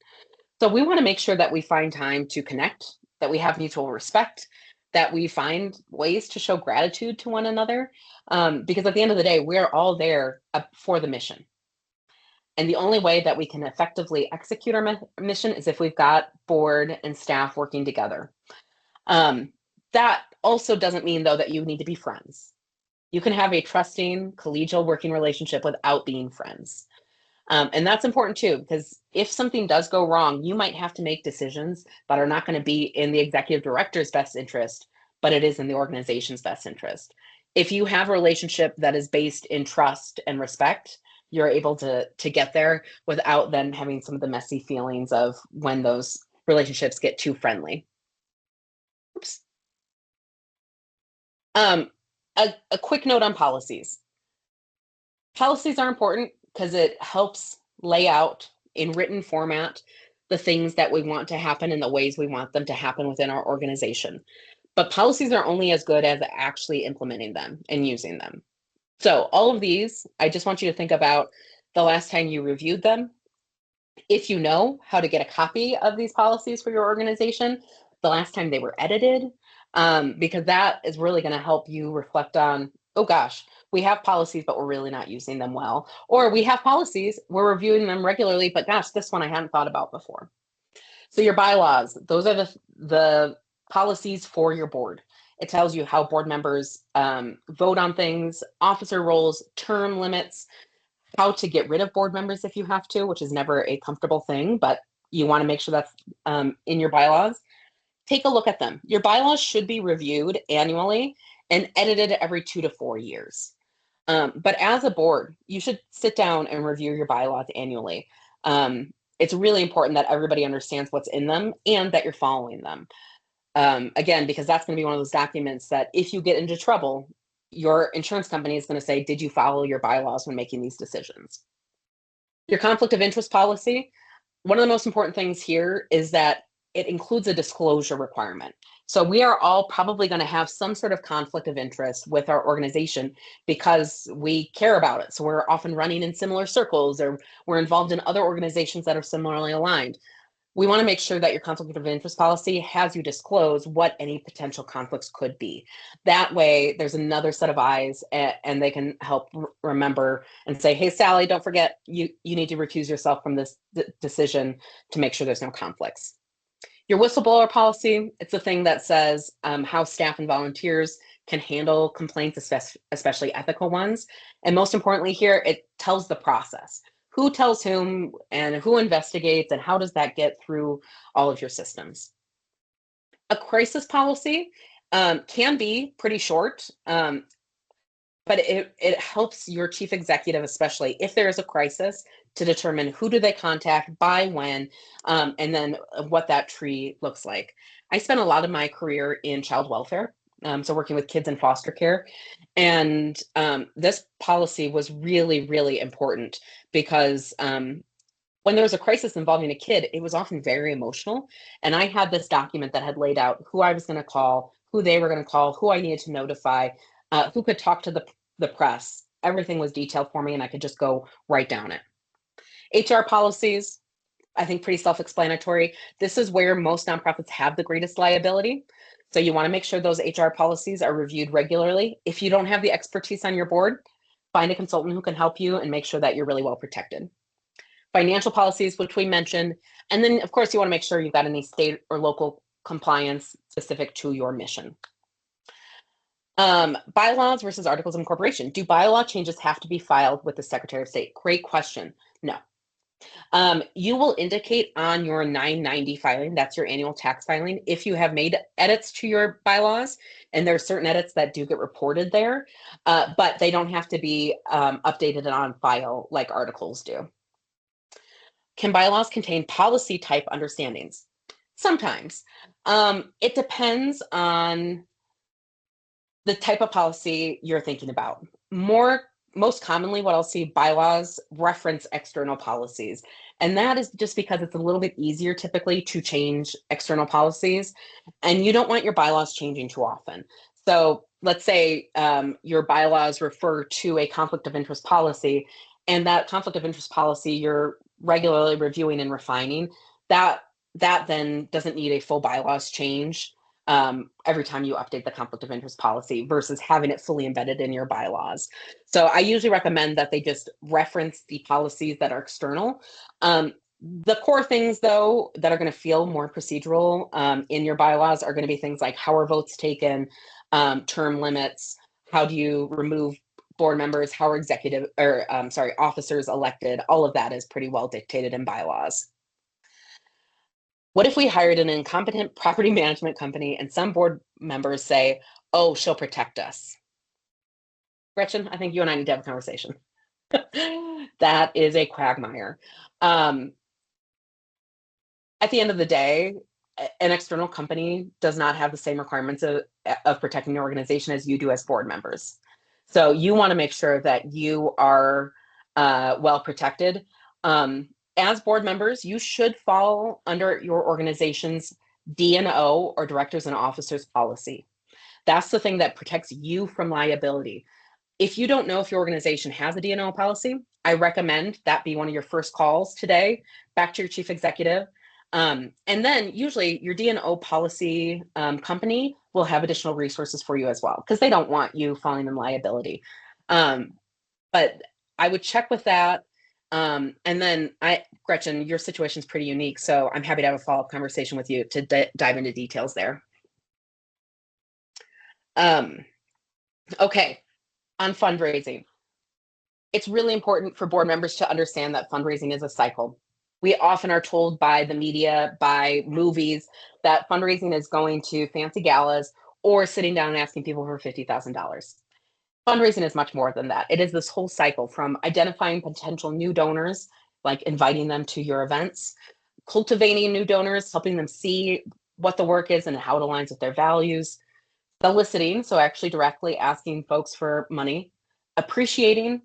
So we want to make sure that we find time to connect, that we have mutual respect, that we find ways to show gratitude to one another. Because at the end of the day, we're all there for the mission. And the only way that we can effectively execute our mission is if we've got board and staff working together. That also doesn't mean, though, that you need to be friends. You can have a trusting, collegial working relationship without being friends. And that's important too, because if something does go wrong, you might have to make decisions that are not going to be in the executive director's best interest, but it is in the organization's best interest. If you have a relationship that is based in trust and respect, you're able to get there without then having some of the messy feelings of when those relationships get too friendly. Oops. A quick note on policies. Policies are important because it helps lay out in written format the things that we want to happen and the ways we want them to happen within our organization. But policies are only as good as actually implementing them and using them. So all of these, I just want you to think about the last time you reviewed them. If you know how to get a copy of these policies for your organization, the last time they were edited, because that is really going to help you reflect on, oh gosh, we have policies, but we're really not using them well. Or we have policies, we're reviewing them regularly, but gosh, this one I hadn't thought about before. So your bylaws, those are the policies for your board. It tells you how board members vote on things, officer roles, term limits, how to get rid of board members if you have to, which is never a comfortable thing, but you want to make sure that's in your bylaws. Take a look at them. Your bylaws should be reviewed annually and edited every 2 to 4 years. But as a board, you should sit down and review your bylaws annually. It's really important that everybody understands what's in them and that you're following them. Again, because that's going to be one of those documents that if you get into trouble, your insurance company is going to say, did you follow your bylaws when making these decisions? Your conflict of interest policy, one of the most important things here is that it includes a disclosure requirement. So we are all probably going to have some sort of conflict of interest with our organization because we care about it. So we're often running in similar circles, or we're involved in other organizations that are similarly aligned. We want to make sure that your conflict of interest policy has you disclose what any potential conflicts could be. That way, there's another set of eyes and they can help remember and say, hey, Sally, don't forget, you need to recuse yourself from this decision to make sure there's no conflicts. Your whistleblower policy, it's a thing that says how staff and volunteers can handle complaints, especially ethical ones. And most importantly here, it tells the process. Who tells whom and who investigates and how does that get through all of your systems? A crisis policy can be pretty short, but it helps your chief executive, especially if there is a crisis, to determine who do they contact, by when, and then what that tree looks like. I spent a lot of my career in child welfare, so working with kids in foster care. And this policy was really, really important because when there was a crisis involving a kid, it was often very emotional. And I had this document that had laid out who I was going to call, who they were going to call, who I needed to notify, who could talk to the press. Everything was detailed for me, and I could just go write down it. HR policies, I think pretty self-explanatory. This is where most nonprofits have the greatest liability. So you want to make sure those HR policies are reviewed regularly. If you don't have the expertise on your board, find a consultant who can help you and make sure that you're really well protected. Financial policies, which we mentioned. And then, of course, you want to make sure you've got any state or local compliance specific to your mission. Bylaws versus articles of incorporation. Do bylaw changes have to be filed with the Secretary of State? Great question. No. You will indicate on your 990 filing, that's your annual tax filing, if you have made edits to your bylaws, and there are certain edits that do get reported there, but they don't have to be updated and on file like articles do. Can bylaws contain policy type understandings? Sometimes. It depends on the type of policy you're thinking about. Most commonly, what I'll see, bylaws reference external policies. And that is just because it's a little bit easier typically to change external policies. And you don't want your bylaws changing too often. So let's say your bylaws refer to a conflict of interest policy, and that conflict of interest policy you're regularly reviewing and refining. That then doesn't need a full bylaws change every time you update the conflict of interest policy versus having it fully embedded in your bylaws. So I usually recommend that they just reference the policies that are external. The core things, though, that are going to feel more procedural in your bylaws are going to be things like how are votes taken, term limits, how do you remove board members, how are officers elected. All of that is pretty well dictated in bylaws. What if we hired an incompetent property management company and some board members say, oh, she'll protect us? Gretchen, I think you and I need to have a conversation. That is a quagmire. At the end of the day, an external company does not have the same requirements of protecting your organization as you do as board members. So you want to make sure that you are well protected. As board members, you should fall under your organization's D&O or directors and officers policy. That's the thing that protects you from liability. If you don't know if your organization has a D&O policy, I recommend that be one of your first calls today back to your chief executive. And then usually your D&O policy company will have additional resources for you as well, because they don't want you falling in liability. But I would check with that. And then Gretchen, your situation is pretty unique, so I'm happy to have a follow-up conversation with you to dive into details there. Okay, on fundraising. It's really important for board members to understand that fundraising is a cycle. We often are told by the media, by movies, that fundraising is going to fancy galas or sitting down and asking people for $50,000. Fundraising is much more than that. It is this whole cycle from identifying potential new donors, like inviting them to your events, cultivating new donors, helping them see what the work is and how it aligns with their values, soliciting, so actually directly asking folks for money, appreciating,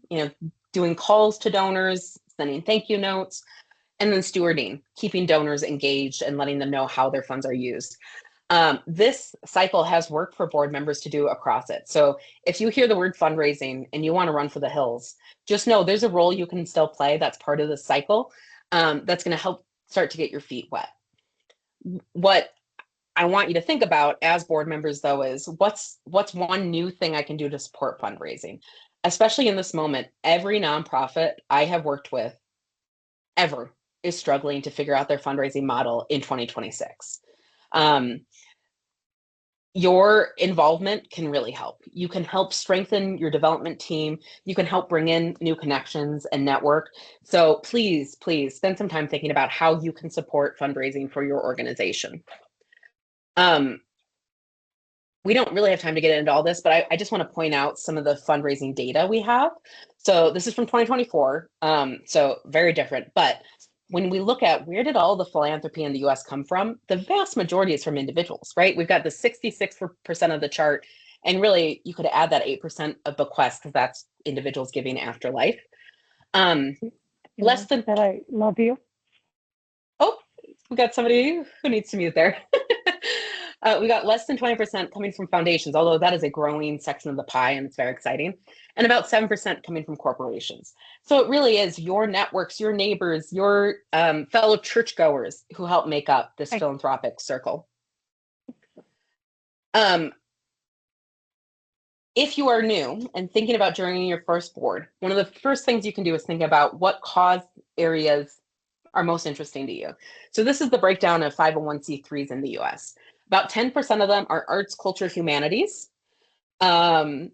doing calls to donors, sending thank you notes, and then stewarding, keeping donors engaged and letting them know how their funds are used. This cycle has worked for board members to do across it. So if you hear the word fundraising and you want to run for the hills, just know there's a role you can still play that's part of the cycle that's going to help start to get your feet wet. What I want you to think about as board members, though, is what's one new thing I can do to support fundraising, especially in this moment. Every nonprofit I have worked with ever is struggling to figure out their fundraising model in 2026. Your involvement can really help. You can help strengthen your development team. You can help bring in new connections and network. So please, please spend some time thinking about how you can support fundraising for your organization. We don't really have time to get into all this, but I just want to point out some of the fundraising data we have. So this is from 2024, so very different. But when we look at where did all the philanthropy in the US come from, the vast majority is from individuals, right? We've got the 66% of the chart, and really you could add that 8% of bequests because that's individuals giving after life. Less than that I love you. Oh, we got somebody who needs to mute there. We got less than 20% coming from foundations, although that is a growing section of the pie and it's very exciting, and about 7% coming from corporations. So it really is your networks, your neighbors, your fellow churchgoers who help make up this philanthropic circle. If you are new and thinking about joining your first board, one of the first things you can do is think about what cause areas are most interesting to you. So this is the breakdown of 501c3s in the US. About 10% of them are arts, culture, humanities. 17%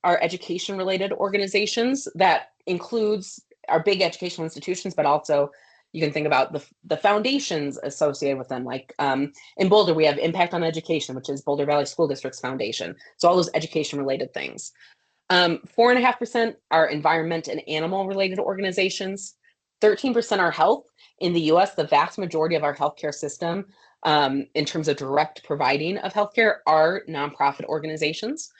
are education-related organizations. That includes our big educational institutions, but also you can think about the foundations associated with them. Like in Boulder, we have Impact on Education, which is Boulder Valley School District's foundation. So all those education related things. 4.5% are environment and animal related organizations. 13% are health. In the US, the vast majority of our healthcare system, in terms of direct providing of healthcare, are nonprofit organizations.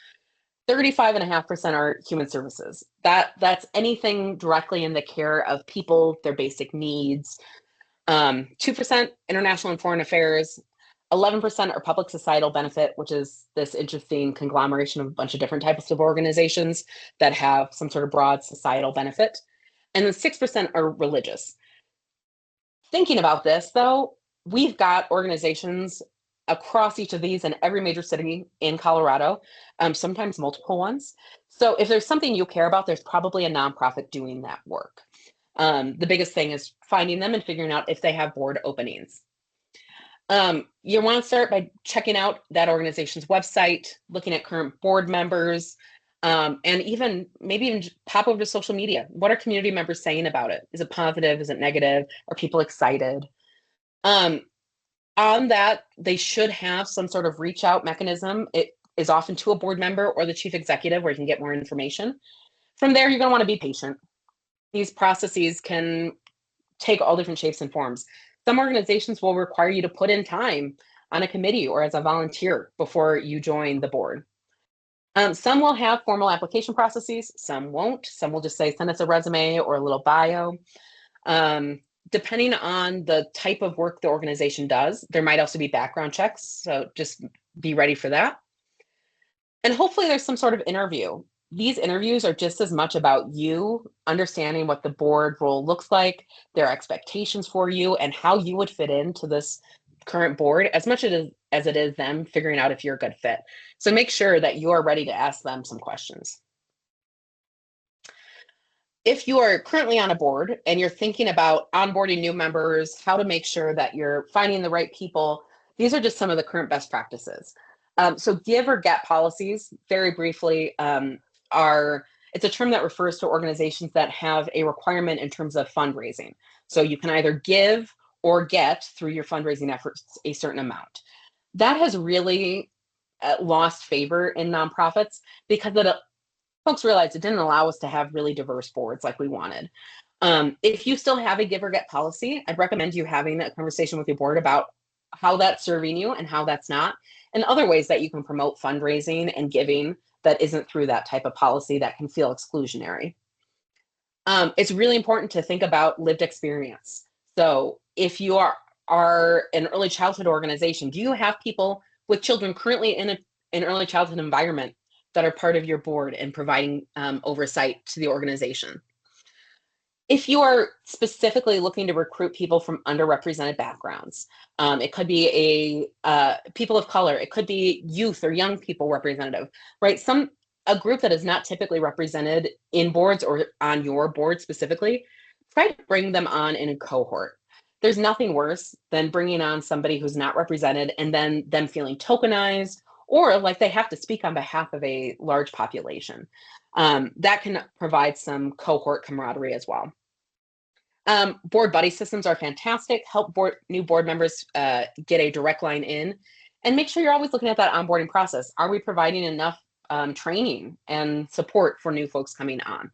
35.5% are human services. That's anything directly in the care of people, their basic needs. 2% international and foreign affairs. 11% are public societal benefit, which is this interesting conglomeration of a bunch of different types of organizations that have some sort of broad societal benefit. And then 6% are religious. Thinking about this, though, we've got organizations across each of these in every major city in Colorado, sometimes multiple ones. So if there's something you care about, there's probably a nonprofit doing that work. The biggest thing is finding them and figuring out if they have board openings. You want to start by checking out that organization's website, looking at current board members, and maybe even pop over to social media. What are community members saying about it? Is it positive? Is it negative? Are people excited? On that, they should have some sort of reach out mechanism. It is often to a board member or the chief executive where you can get more information. From there, you're going to want to be patient. These processes can take all different shapes and forms. Some organizations will require you to put in time on a committee or as a volunteer before you join the board. Some will have formal application processes, some won't. Some will just say, send us a resume or a little bio. Depending on the type of work the organization does, there might also be background checks. So just be ready for that. And hopefully there's some sort of interview. These interviews are just as much about you understanding what the board role looks like, their expectations for you, and how you would fit into this current board as much as it is them figuring out if you're a good fit. So make sure that you are ready to ask them some questions. If you are currently on a board and you're thinking about onboarding new members, how to make sure that you're finding the right people, these are just some of the current best practices. So give or get policies, very briefly, it's a term that refers to organizations that have a requirement in terms of fundraising. So you can either give or get through your fundraising efforts a certain amount. That has really lost favor in nonprofits because folks realized it didn't allow us to have really diverse boards like we wanted. If you still have a give or get policy, I'd recommend you having a conversation with your board about how that's serving you and how that's not, and other ways that you can promote fundraising and giving that isn't through that type of policy that can feel exclusionary. It's really important to think about lived experience. So if you are an early childhood organization, do you have people with children currently in an early childhood environment that are part of your board and providing oversight to the organization? If you are specifically looking to recruit people from underrepresented backgrounds, it could be people of color, it could be youth or young people representative, right? A group that is not typically represented in boards or on your board specifically, try to bring them on in a cohort. There's nothing worse than bringing on somebody who's not represented and then them feeling tokenized or like they have to speak on behalf of a large population. That can provide some cohort camaraderie as well. Board buddy systems are fantastic. Help new board members get a direct line in, and make sure you're always looking at that onboarding process. Are we providing enough training and support for new folks coming on?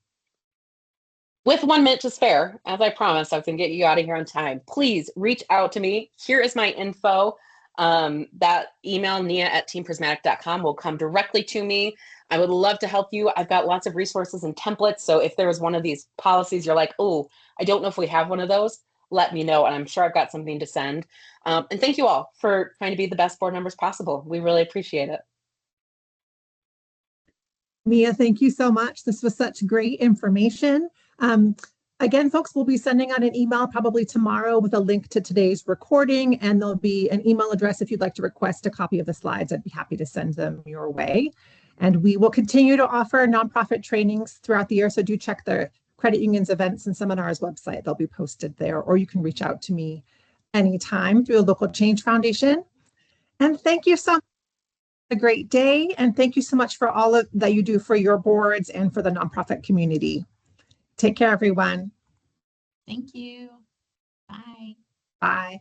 With 1 minute to spare, as I promised, I was going to get you out of here on time. Please reach out to me. Here is my info. That email, nia@teamprismatic.com, will come directly to me. I would love to help you. I've got lots of resources and templates. So if there is one of these policies, you're like, oh, I don't know if we have one of those, let me know. And I'm sure I've got something to send. And thank you all for trying to be the best board members possible. We really appreciate it. Mia, thank you so much. This was such great information. Again, folks, we'll be sending out an email probably tomorrow with a link to today's recording, and there'll be an email address if you'd like to request a copy of the slides. I'd be happy to send them your way. And we will continue to offer nonprofit trainings throughout the year, so do check the credit union's events and seminars website. They'll be posted there, or you can reach out to me anytime through the Local Change Foundation. And thank you so much. A great day, and thank you so much for all that you do for your boards and for the nonprofit community. Take care, everyone. Thank you. Bye. Bye.